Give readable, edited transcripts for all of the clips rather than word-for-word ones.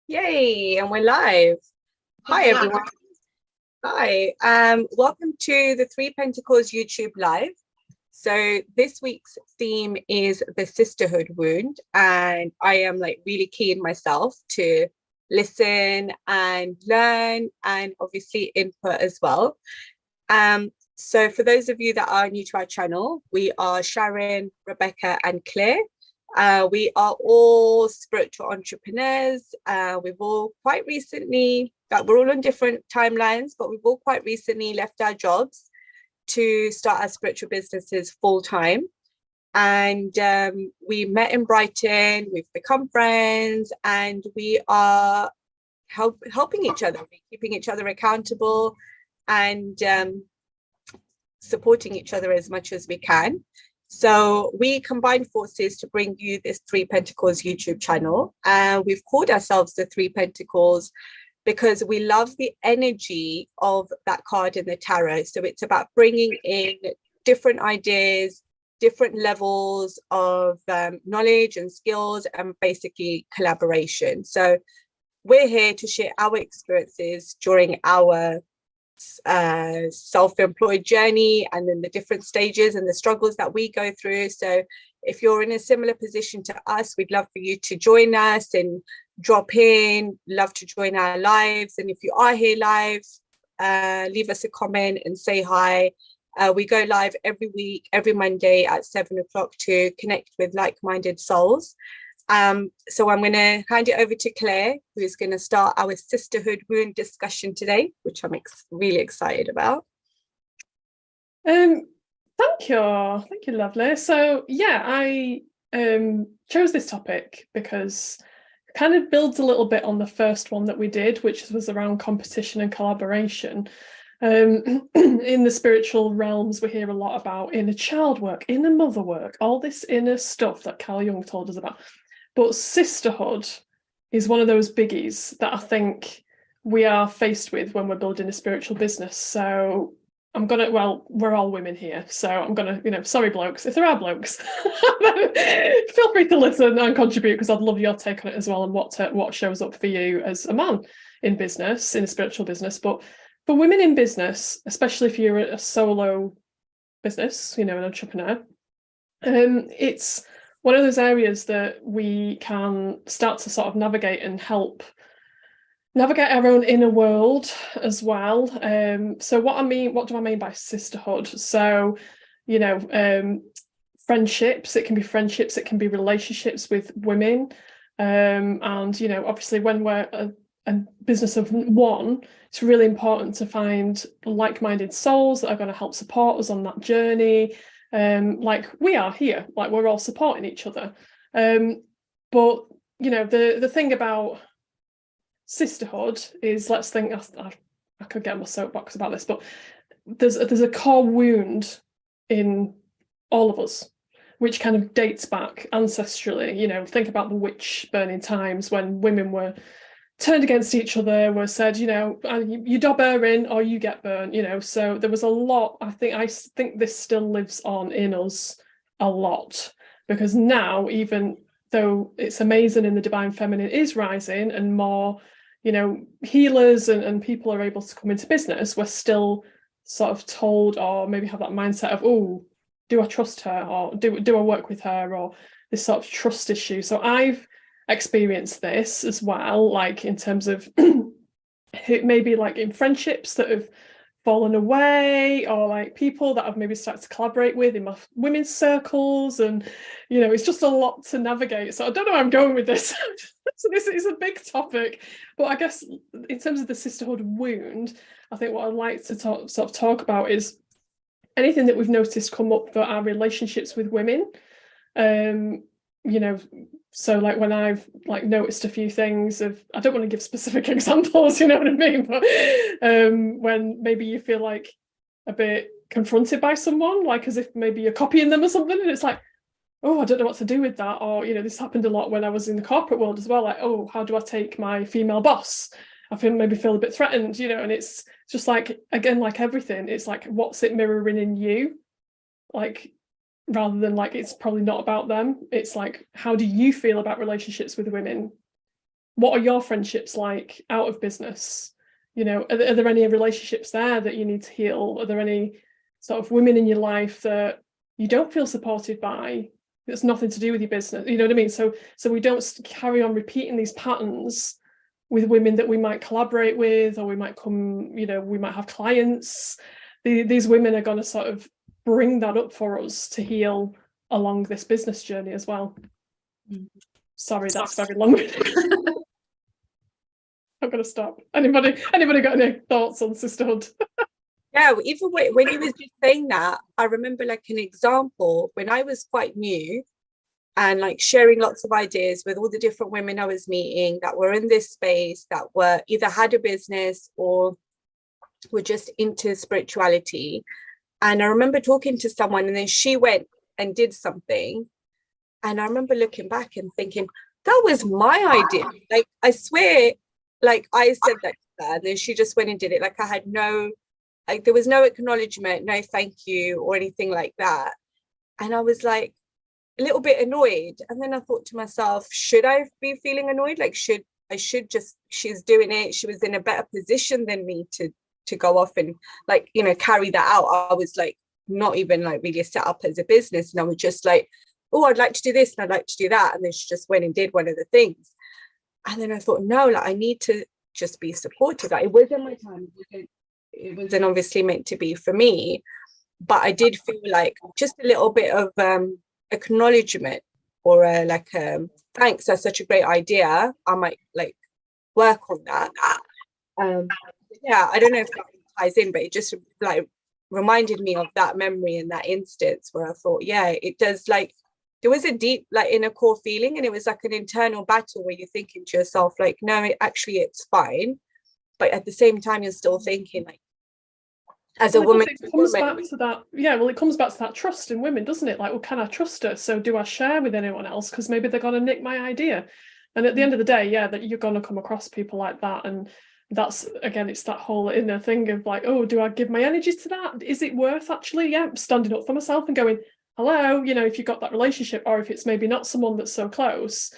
Yay, and we're live. Hi, everyone. Hi, welcome to the Three Pentacles YouTube Live. So this week's theme is the sisterhood wound, and I am really keen myself to listen and learn and obviously input as well. So for those of you that are new to our channel, we are Sharon, Rebekah and Claire. We are all spiritual entrepreneurs. We've all quite recently, we're all on different timelines, but we've all quite recently left our jobs to start our spiritual businesses full time. And we met in Brighton, we've become friends, and we are helping each other, keeping each other accountable, and supporting each other as much as we can. So we combined forces to bring you this Three Pentacles YouTube channel. We've called ourselves the Three Pentacles because we love the energy of that card in the tarot. So it's about bringing in different ideas, different levels of knowledge and skills, and basically collaboration. So we're here to share our experiences during our self-employed journey, and then the different stages and the struggles that we go through. So if you're in a similar position to us, we'd love for you to join us and drop in, love to join our lives. And if you are here live, leave us a comment and say hi. We go live every week, every Monday at 7 o'clock to connect with like-minded souls. So I'm going to hand it over to Claire, who is going to start our sisterhood wound discussion today, which I'm really excited about. Thank you, lovely. So yeah, I chose this topic because it kind of builds a little bit on the first one that we did, which was around competition and collaboration. In the spiritual realms, we hear a lot about inner child work, inner mother work, all this inner stuff that Carl Jung told us about. But sisterhood is one of those biggies that I think we are faced with when we're building a spiritual business. So we're all women here. So I'm gonna, sorry blokes, if there are blokes, feel free to listen and contribute, because I'd love your take on it as well, and what shows up for you as a man in business, in a spiritual business. But for women in business, especially if you're a solo business, an entrepreneur, it's one of those areas that we can start to sort of navigate and help navigate our own inner world as well. So what do I mean by sisterhood? So, friendships, it can be friendships, it can be relationships with women. And, obviously when we're a business of one, it's really important to find like-minded souls that are going to help support us on that journey. Like we are here, like we're all supporting each other. But the thing about sisterhood is, let's think, I could get my soapbox about this, but there's a core wound in all of us, which kind of dates back ancestrally. Think about the witch burning times when women were turned against each other, were said, you do burn or you get burnt, so there was a lot. I think this still lives on in us a lot, because now, even though it's amazing and the divine feminine is rising and more, healers and people are able to come into business, we're still sort of told, or maybe have that mindset of, oh, do I trust her, or do I work with her, or this sort of trust issue. So I've experienced this as well, like in terms of maybe like in friendships that have fallen away, or like people that I've maybe started to collaborate with in my women's circles, and it's just a lot to navigate. So I don't know where I'm going with this. So this is a big topic, but I guess in terms of the sisterhood wound, I think what I'd like to talk about is anything that we've noticed come up for our relationships with women. So like when I've noticed a few things of, I don't want to give specific examples, you know what I mean? But when maybe you feel like a bit confronted by someone, like as if maybe you're copying them or something, and it's like, oh, I don't know what to do with that. Or, this happened a lot when I was in the corporate world as well. Like, oh, how do I take my female boss? I feel a bit threatened, and it's just like, again, like everything, it's like, what's it mirroring in you? Like, rather than like it's probably not about them. It's like, how do you feel about relationships with women? What are your friendships like out of business? You know, are there any relationships there that you need to heal? Are there any sort of women in your life that you don't feel supported by? It's nothing to do with your business. You know what I mean? So we don't carry on repeating these patterns with women that we might collaborate with, or we might come, you know, we might have clients. These women are going to sort of bring that up for us to heal along this business journey as well. Sorry, that's very long. I'm going to stop. Anybody got any thoughts on sisterhood? Yeah, even when you was just saying that, I remember like an example when I was quite new and like sharing lots of ideas with all the different women I was meeting that were in this space, that were either had a business or were just into spirituality. And I remember talking to someone, and then she went and did something. And I remember looking back and thinking, that was my idea. Like, I swear, like I said that to her, and then she just went and did it. Like, I had no, like, there was no acknowledgement, no thank you or anything like that. And I was like a little bit annoyed. And then I thought to myself, should I be feeling annoyed? Like, she's doing it. She was in a better position than me to go off and like, you know, carry that out. I was like not even like really set up as a business, and I was just like, oh, I'd like to do this and I'd like to do that. And then she just went and did one of the things. And then I thought, no, like I need to just be supportive. Like, it wasn't my time. It wasn't obviously meant to be for me. But I did feel like just a little bit of acknowledgement or thanks, that's such a great idea. I might like work on that. Yeah, I don't know if that ties in, but it just like reminded me of that memory in that instance where I thought, yeah, it does, like there was a deep like inner core feeling, and it was like an internal battle where you're thinking to yourself like, no, actually it's fine, but at the same time you're still thinking like, as a woman, it comes back to that. Yeah, well, it comes back to that trust in women, doesn't it? Like, well, can I trust her? So do I share with anyone else? Because maybe they're going to nick my idea. And at the end of the day, yeah, that you're going to come across people like that. And that's, again, it's that whole inner thing of like, oh, do I give my energy to that? Is it worth actually, standing up for myself and going, hello, you know, if you've got that relationship, or if it's maybe not someone that's so close,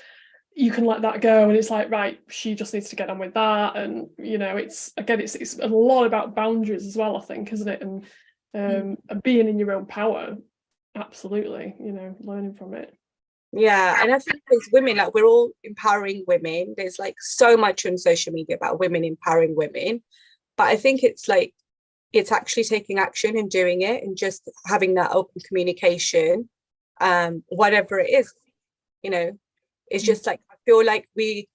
you can let that go. And it's like, right, she just needs to get on with that. And, you know, it's a lot about boundaries as well, I think, isn't it? And being in your own power. Absolutely, you know, learning from it. Yeah, and I think as women, like we're all empowering women. There's like so much on social media about women empowering women, but I think it's like it's actually taking action and doing it, and just having that open communication, whatever it is, you know. It's just like, I feel like we're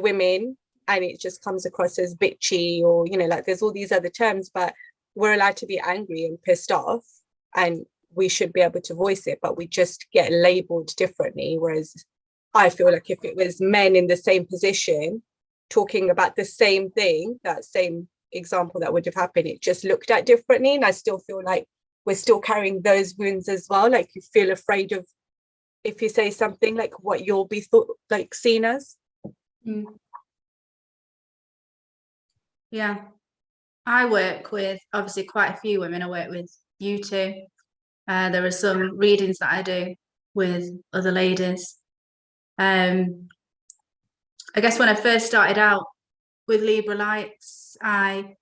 women, and it just comes across as bitchy, or you know, like there's all these other terms, but we're allowed to be angry and pissed off, and we should be able to voice it, but we just get labeled differently. Whereas I feel like if it was men in the same position talking about the same thing, that same example that would have happened, it just looked at differently. And I still feel like we're still carrying those wounds as well. Like, you feel afraid of, if you say something, like what you'll be thought like seen as. Yeah, I work with obviously quite a few women. I work with you two. There are some readings that I do with other ladies. I guess when I first started out with Libra Lights, I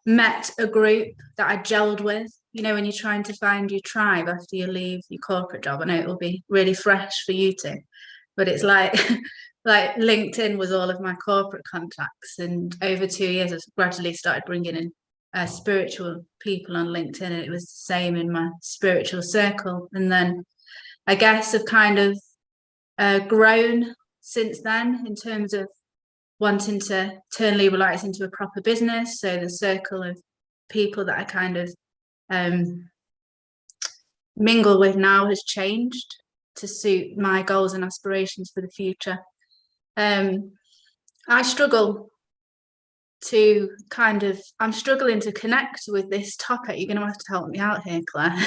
met a group that I gelled with. You know, when you're trying to find your tribe after you leave your corporate job, I know it will be really fresh for you two, but it's like like LinkedIn was all of my corporate contacts, and over 2 years I've gradually started bringing in spiritual people on LinkedIn, and it was the same in my spiritual circle. And then I guess I've kind of grown since then in terms of wanting to turn Libra Lights into a proper business. So the circle of people that I kind of mingle with now has changed to suit my goals and aspirations for the future. I struggle to I'm struggling to connect with this topic. You're going to have to help me out here, Claire.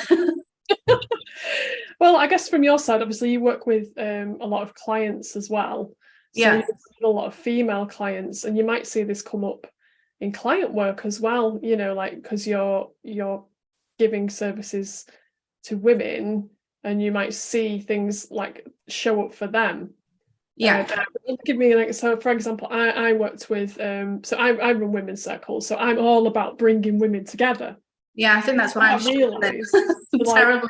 Well, I guess from your side, obviously you work with a lot of clients as well. So Yeah, you have a lot of female clients, and you might see this come up in client work as well, you know, like because you're giving services to women, and you might see things like show up for them. Yeah. Give me an so for example, I worked with so I run women's circles, so I'm all about bringing women together. Yeah, I think that's why I'm realised terrible.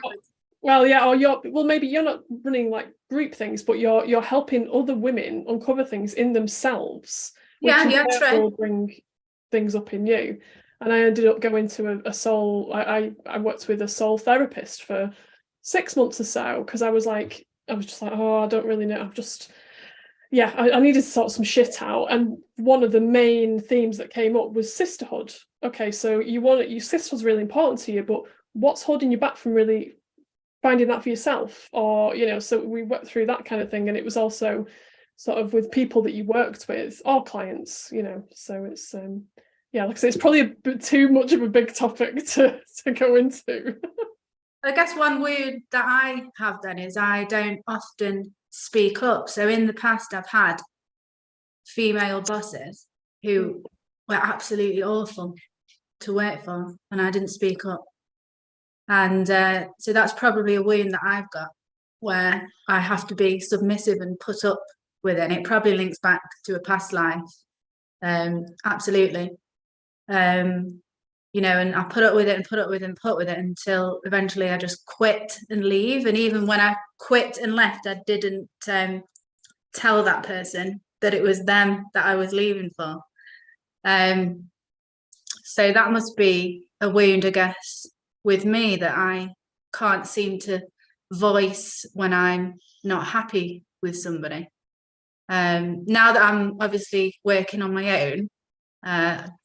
Well, yeah, or maybe you're not running like group things, but you're helping other women uncover things in themselves, which will bring things up in you. And I ended up going to a soul. I worked with a soul therapist for 6 months or so, because I was just like, oh, I don't really know. I needed to sort some shit out. And one of the main themes that came up was sisterhood. Okay, so your sisterhood's really important to you, but what's holding you back from really finding that for yourself? Or, so we worked through that kind of thing. And it was also sort of with people that you worked with or clients, so it's, like I say, it's probably a bit too much of a big topic to go into. I guess one wound that I have then is I don't often speak up. So in the past, I've had female bosses who were absolutely awful to work for, and I didn't speak up. And so that's probably a wound that I've got, where I have to be submissive and put up with it. And it probably links back to a past life. Absolutely. And I put up with it and put up with it and put up with it until eventually I just quit and leave. And even when I quit and left, I didn't tell that person that it was them that I was leaving for. So that must be a wound, I guess, with me, that I can't seem to voice when I'm not happy with somebody. Now that I'm obviously working on my own,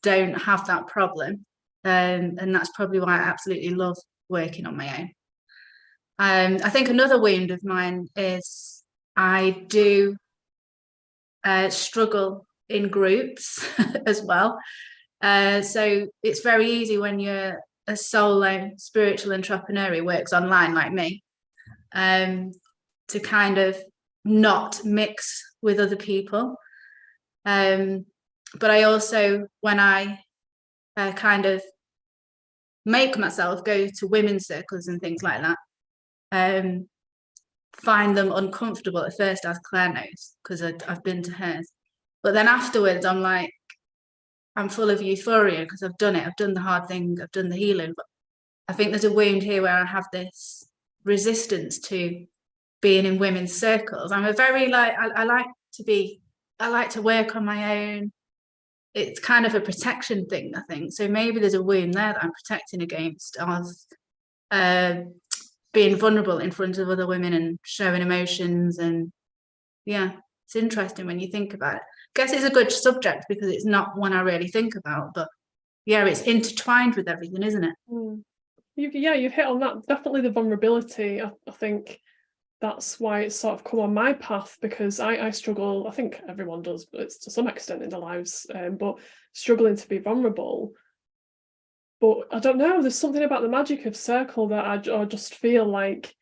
don't have that problem. And that's probably why I absolutely love working on my own. I think another wound of mine is I do struggle in groups as well. So it's very easy when you're a solo spiritual entrepreneur who works online like me, to kind of not mix with other people. But I also, when I kind of make myself go to women's circles and things like that, find them uncomfortable at first, as Claire knows, because I've been to hers. But then afterwards, I'm full of euphoria because I've done it. I've done the hard thing. I've done the healing. But I think there's a wound here where I have this resistance to being in women's circles. I'm a very I like to work on my own. It's kind of a protection thing, I think. So maybe there's a wound there that I'm protecting against, of being vulnerable in front of other women and showing emotions. And yeah, it's interesting when you think about it. I guess it's a good subject because it's not one I really think about, but yeah, it's intertwined with everything, isn't it? You've hit on that. Definitely the vulnerability. I think that's why it's sort of come on my path, because I struggle. I think everyone does, but it's to some extent in their lives, but struggling to be vulnerable. But I don't know, there's something about the magic of circle that I just feel like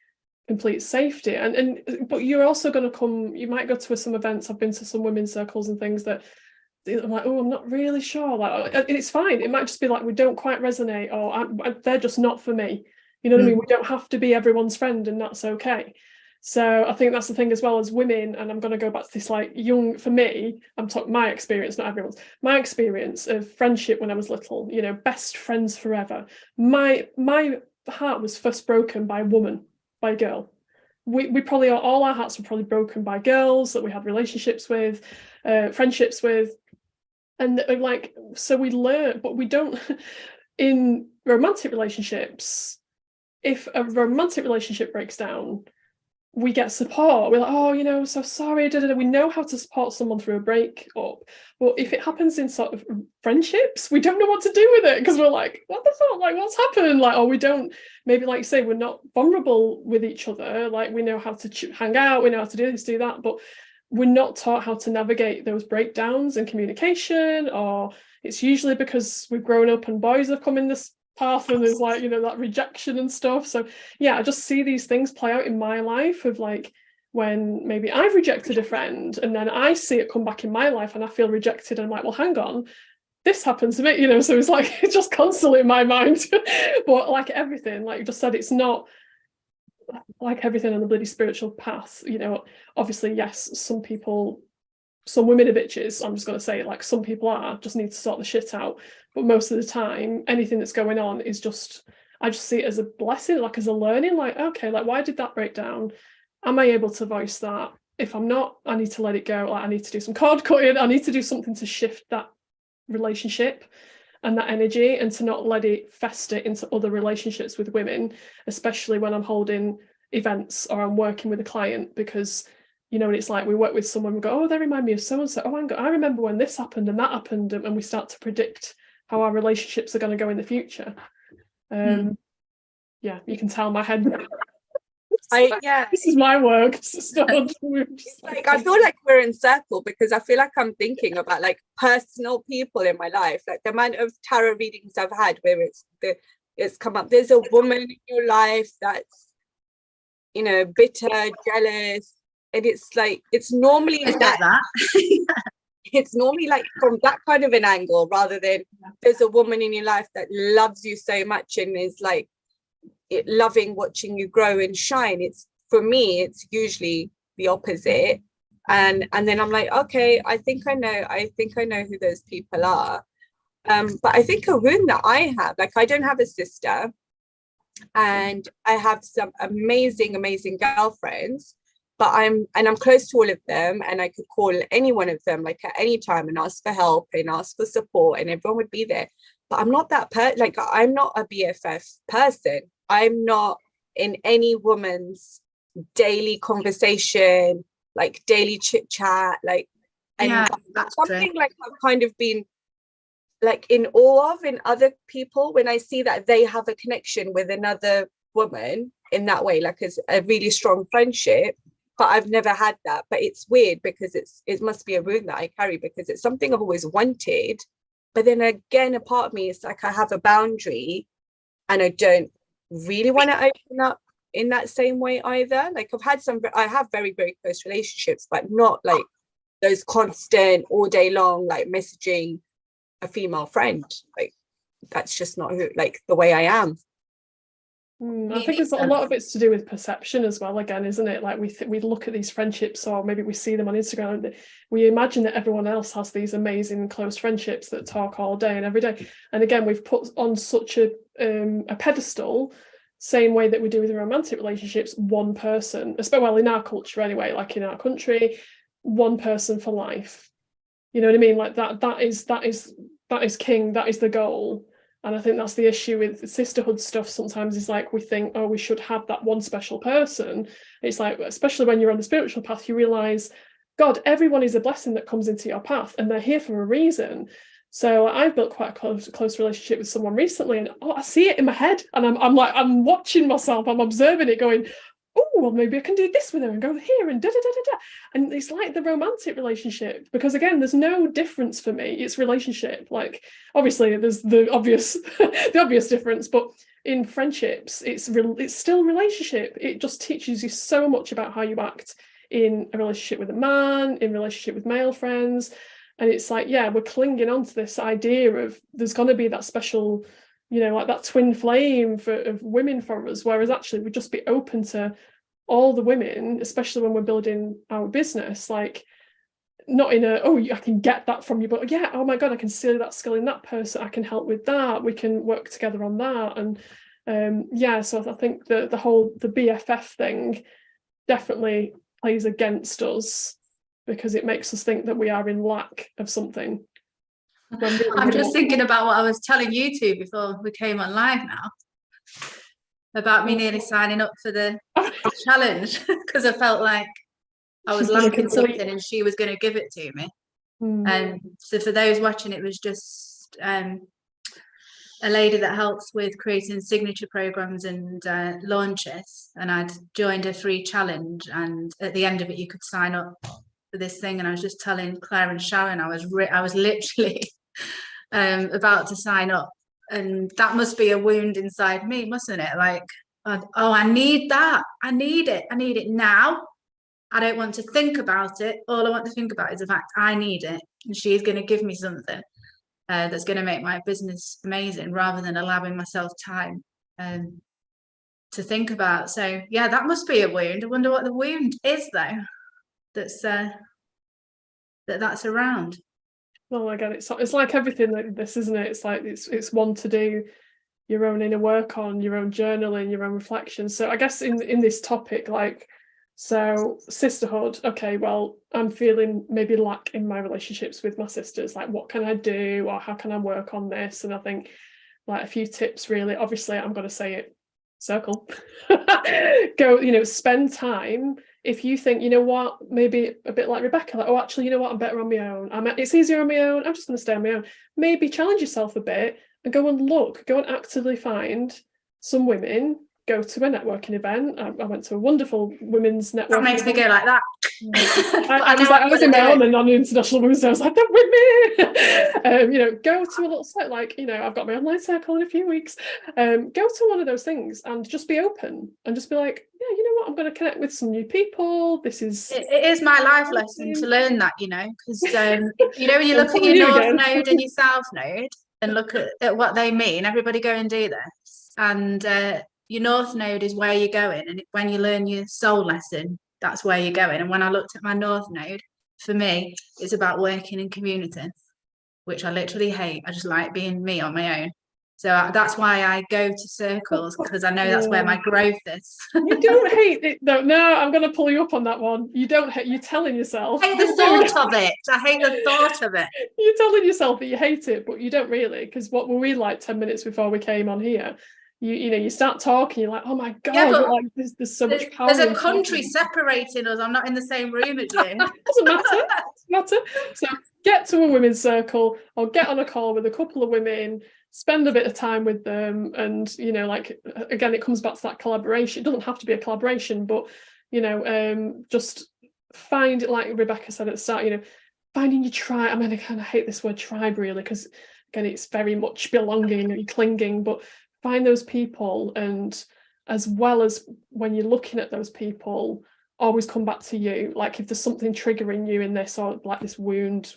complete safety. But you're also going to you might go to some events. I've been to some women's circles and things that I'm like, oh, I'm not really sure. Like, it's fine. It might just be like we don't quite resonate, or they're just not for me. You know what I mean? We don't have to be everyone's friend, and that's okay. So I think that's the thing as well as women. And I'm going to go back to this, like, for me, I'm talking my experience, not everyone's. My experience of friendship when I was little, best friends forever. My heart was first broken by a woman, by a girl. We probably, all our hearts were probably broken by girls that we had relationships with, friendships with. And so we learn, but we don't, in romantic relationships, if a romantic relationship breaks down, we get support. We're like, oh, so sorry. We know how to support someone through a breakup. But if it happens in sort of friendships, we don't know what to do with it, because we're like, what the fuck? Like, what's happened? Like, or we don't, maybe, like you say, we're not vulnerable with each other. Like, we know how to hang out. We know how to do this, do that. But we're not taught how to navigate those breakdowns in communication, or it's usually because we've grown up and boys have come in this path and there's like, that rejection and stuff. So yeah, I just see these things play out in my life of like when maybe I've rejected a friend and then I see it come back in my life and I feel rejected and I'm like, well, hang on, this happened to me, so it's like, it's just constantly in my mind. But like everything, like you just said, it's not like everything on the bloody spiritual path, you know, obviously, yes, some women are bitches. I'm just going to say it, like some people just need to sort the shit out. But most of the time, anything that's going on is just, I just see it as a blessing, like as a learning, like, okay, like why did that break down? Am I able to voice that? If I'm not, I need to let it go. Like I need to do some cord cutting. I need to do something to shift that relationship and that energy, and to not let it fester into other relationships with women, especially when I'm holding events or I'm working with a client, because you know, and it's like we work with someone, we go, oh, they remind me of so and so. Oh, I remember when this happened and that happened, and we start to predict how our relationships are going to go in the future. Yeah, you can tell my head. This is my work. Like I feel like we're in circle, because I feel like I'm thinking about like personal people in my life, like the amount of tarot readings I've had where it's come up. There's a woman in your life that's, you know, bitter, jealous, and it's like it's normally that. It's normally like from that kind of an angle, rather than there's a woman in your life that loves you so much and is like loving watching you grow and shine. It's, for me, it's usually the opposite. And then I'm like, okay, I think I know who those people are. But I think a wound that I have, like I don't have a sister, and I have some amazing girlfriends, but I'm close to all of them, and I could call any one of them like at any time and ask for help and ask for support, and everyone would be there. But I'm not that like I'm not a BFF person. I'm not in any woman's daily conversation, like daily chit chat, like, and that's something true. Like I've kind of been like in awe of in other people when I see that they have a connection with another woman in that way, like as a really strong friendship. But I've never had that. But it's weird because it must be a wound that I carry, because it's something I've always wanted. But then again, a part of me is like I have a boundary, and I don't really want to open up in that same way either. Like I have very, very close relationships, but not like those constant all day long, like messaging a female friend. Like that's just not like the way I am. I think there's a lot of it's to do with perception as well, again, isn't it? Like we look at these friendships, or maybe we see them on Instagram, and we imagine that everyone else has these amazing close friendships that talk all day and every day. And again, we've put on such a pedestal, same way that we do with romantic relationships, one person, especially well in our culture anyway, like in our country, one person for life. You know what I mean? Like that is king, that is the goal. And I think that's the issue with sisterhood stuff sometimes, is like we think, oh, we should have that one special person. It's like, especially when you're on the spiritual path, you realise, God, everyone is a blessing that comes into your path, and they're here for a reason. So I've built quite a close relationship with someone recently, and I see it in my head, and I'm watching myself, I'm observing it, going, oh, well, maybe I can do this with her and go here and da da da da da. And it's like the romantic relationship, because again, there's no difference for me. It's relationship. Like obviously, there's the obvious the obvious difference, but in friendships, it's still relationship. It just teaches you so much about how you act in a relationship with a man, in relationship with male friends. And it's like, yeah, we're clinging on to this idea of there's going to be that special, you know, like that twin flame of women for us, whereas actually we'd just be open to all the women, especially when we're building our business, like not in a, oh, I can get that from you, but yeah, oh my God, I can see that skill in that person, I can help with that, we can work together on that. And yeah, so I think the BFF thing definitely plays against us, because it makes us think that we are in lack of something. I'm just thinking about what I was telling you two before we came on live now, about me nearly signing up for the challenge, because I felt like I was lacking something and she was going to give it to me. And so for those watching, it was just a lady that helps with creating signature programs and launches, and I'd joined a free challenge, and at the end of it you could sign up for this thing, and I was just telling Claire and Sharon I was literally about to sign up, and that must be a wound inside me, mustn't it? Like, oh, I need that, I need it now. I don't want to think about it. All I want to think about is the fact I need it, and she's going to give me something that's going to make my business amazing, rather than allowing myself time think about. So yeah, that must be a wound. I wonder what the wound is though, that's around. Oh my God, it's like everything like this, isn't it? It's like it's one to do your own inner work on, your own journaling, your own reflection. So I guess in this topic, like, so sisterhood, okay, well, I'm feeling maybe lack in my relationships with my sisters. Like, what can I do, or how can I work on this? And I think like a few tips really. Obviously, I'm going to say it, circle. Go, spend time. If you think, you know what, maybe a bit like Rebekah, like, oh, actually, you know what, I'm better on my own. It's easier on my own. I'm just going to stay on my own. Maybe challenge yourself a bit and go and actively find some women. Go to a networking event. I went to a wonderful women's networking That makes me go like that. I was in my own and on International Women's Day. I was like, they're with me. Go to a little site, like, I've got my online circle in a few weeks. Go to one of those things and just be open and just be like, yeah, you know what, I'm going to connect with some new people. It is my life lesson to learn that, because when you look at your North Node and your South Node and look at what they mean, everybody go and do this. And your North Node is where you're going, and when you learn your soul lesson, that's where you're going. And when I looked at my North Node, for me, it's about working in community, which I literally hate. I just like being me on my own. So that's why I go to circles, because I know that's where my growth is. You don't hate it. No, I'm going to pull you up on that one. You don't hate, you're telling yourself. I hate the thought of it. I hate the thought of it. You're telling yourself that you hate it, but you don't really, because what were we like 10 minutes before we came on here? You start talking, you're like, oh my God, like there's so much power. There's a country separating us. I'm not in the same room as you. Doesn't matter. So get to a women's circle or get on a call with a couple of women, spend a bit of time with them, and again, it comes back to that collaboration. It doesn't have to be a collaboration, but just find it, like Rebekah said at the start, finding your tribe. I mean, I kind of hate this word tribe really, because again, it's very much belonging and clinging, but find those people, and as well as when you're looking at those people, always come back to you. Like if there's something triggering you in this, or like this wound,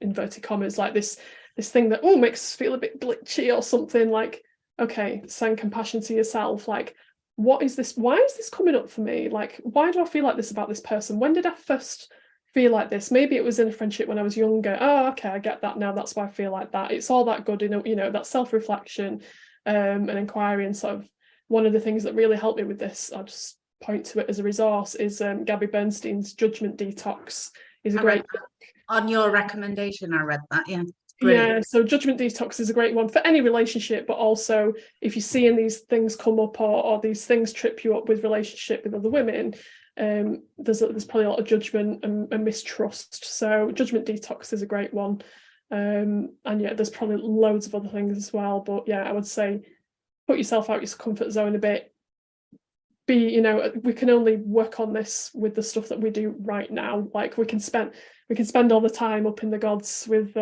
inverted commas, like this thing that makes us feel a bit glitchy or something, like, okay, send compassion to yourself. Like, what is this? Why is this coming up for me? Like, why do I feel like this about this person? When did I first feel like this? Maybe it was in a friendship when I was younger. Oh, okay, I get that now. That's why I feel like that. It's all that good, that self-reflection and inquiry. And sort of one of the things that really helped me with this, I'll just point to it as a resource, is Gabby Bernstein's Judgment Detox. Is a great book. On your recommendation, I read that. Yeah. Brilliant. Yeah, so Judgment Detox is a great one for any relationship, but also if you're seeing these things come up, or these things trip you up with relationship with other women, there's probably a lot of judgment and mistrust. So Judgment Detox is a great one. And yeah, there's probably loads of other things as well, but yeah, I would say put yourself out your comfort zone a bit. We can only work on this with the stuff that we do right now. Like we can spend all the time up in the gods with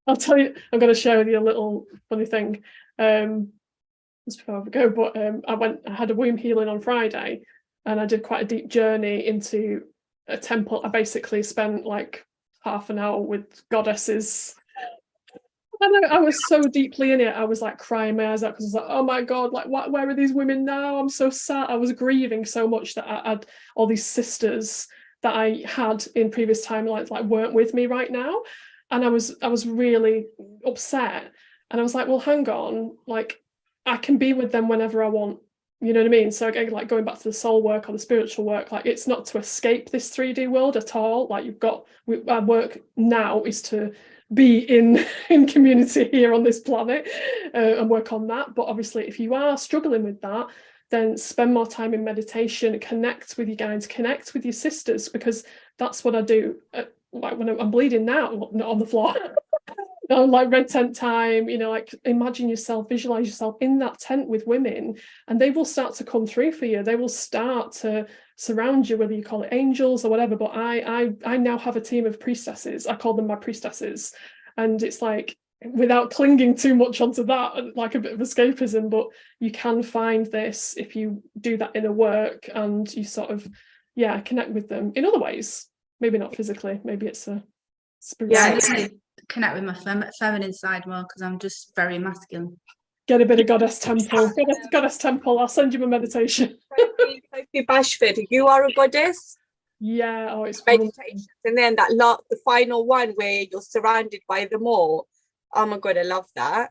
I'll tell you, I'm going to share with you a little funny thing just before we go, but I had a womb healing on Friday, and I did quite a deep journey into a temple. I basically spent like half an hour with goddesses, and I was so deeply in it. I was like crying my eyes out, because I was like, oh my God, like where are these women now? I'm so sad. I was grieving so much that I had all these sisters that I had in previous timelines like weren't with me right now. And I was really upset. And I was like, well, hang on, like I can be with them whenever I want. You know what I mean? So again, like going back to the soul work or the spiritual work, like it's not to escape this 3D world at all. Like our work now is to be in community here on this planet and work on that. But obviously, if you are struggling with that, then spend more time in meditation, connect with your guides, connect with your sisters, because that's what I do. Like when I'm bleeding now, not on the floor, like red tent time, like imagine yourself, visualize yourself in that tent with women, and they will start to come through for you. They will start to surround you, whether you call it angels or whatever. But I now have a team of priestesses. I call them my priestesses. And it's like, without clinging too much onto that, like a bit of escapism, but you can find this if you do that inner work and you sort of, connect with them in other ways. Maybe not physically, maybe it's a spiritual. Yeah, I need to connect with my feminine side more, because I'm just very masculine. Get a bit of goddess temple. Goddess temple. I'll send you my meditation. Sophie Bashford, you are a goddess. Yeah. Oh, it's Meditations, and then the final one where you're surrounded by them all. Oh my god, I love that.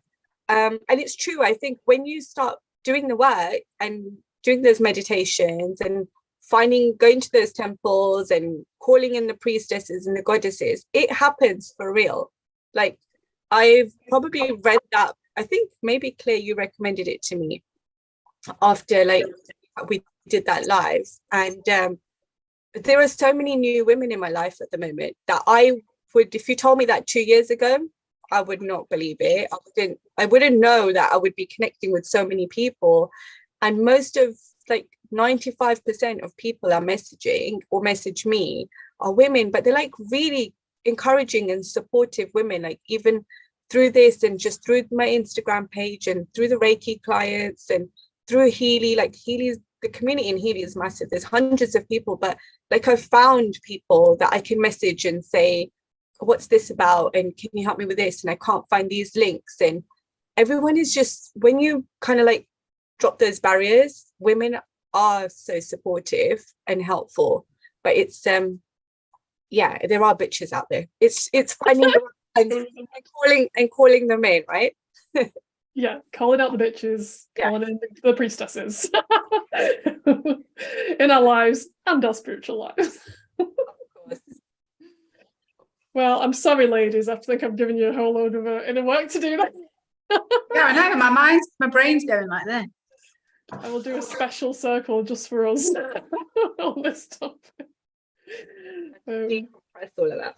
And it's true. I think when you start doing the work and doing those meditations and going to those temples and calling in the priestesses and the goddesses, it happens for real. Like, I've probably read that. I think maybe Claire, you recommended it to me after like we did that live, and there are so many new women in my life at the moment that if you told me that 2 years ago, I would not believe it. I wouldn't know that I would be connecting with so many people. And most of, like, 95% of people are messaging or message me are women, but they're like really encouraging and supportive women, like even through this and just through my Instagram page and through the Reiki clients and through Healy. Like, Healy's, the community in Healy is massive. There's hundreds of people, but like, I've found people that I can message and say, what's this about? And can you help me with this? And I can't find these links. And everyone is just, when you kind of like drop those barriers, women are so supportive and helpful. But it's yeah, there are bitches out there. It's finding them and calling them in, right? Yeah, calling out the bitches, calling in the priestesses in our lives and our spiritual lives. Of course. Well, I'm sorry, ladies. I think I've given you a whole load of inner work to do. Yeah, I know. My brain's going like that. I will do a special circle just for us on this topic. Decompress all of that.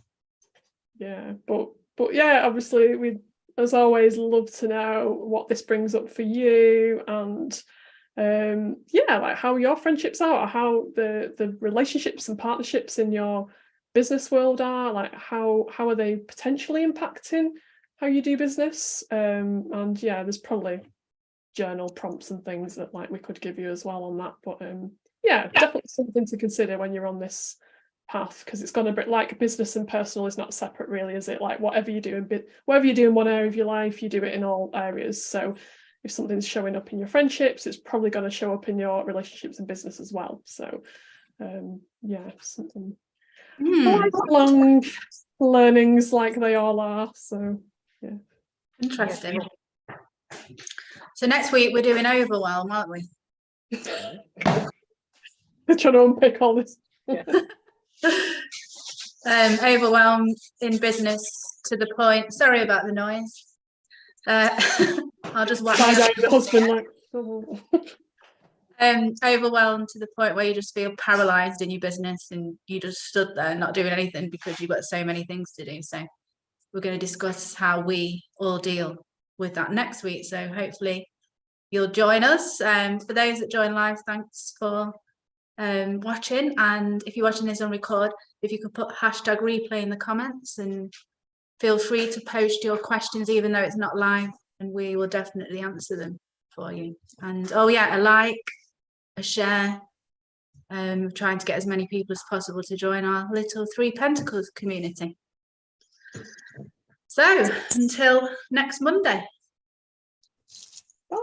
Yeah, but yeah, obviously we, as always, love to know what this brings up for you, and yeah, like how your friendships are, or how the relationships and partnerships in your business world are, like how are they potentially impacting how you do business. And yeah, there's probably journal prompts and things that like we could give you as well on that, but yeah, definitely something to consider when you're on this path, because it's gonna be like business and personal is not separate really, is it? Like whatever you do in one area of your life, you do it in all areas. So if something's showing up in your friendships, it's probably going to show up in your relationships and business as well. So yeah, something lifelong learnings like they all are. So yeah, interesting. So next week we're doing overwhelm, aren't we? We're trying to unpick all this. Overwhelm in business to the point. Sorry about the noise. I'll just whack the husband like. Overwhelmed to the point where you just feel paralyzed in your business and you just stood there not doing anything because you've got so many things to do. So we're going to discuss how we all deal with that next week. So hopefully you'll join us. For those that join live, thanks for watching. And if you're watching this on record, if you could put #replay in the comments, and feel free to post your questions even though it's not live, and we will definitely answer them for you. And oh yeah, a like, a share. Trying to get as many people as possible to join our little Three Pentacles community. So until next Monday.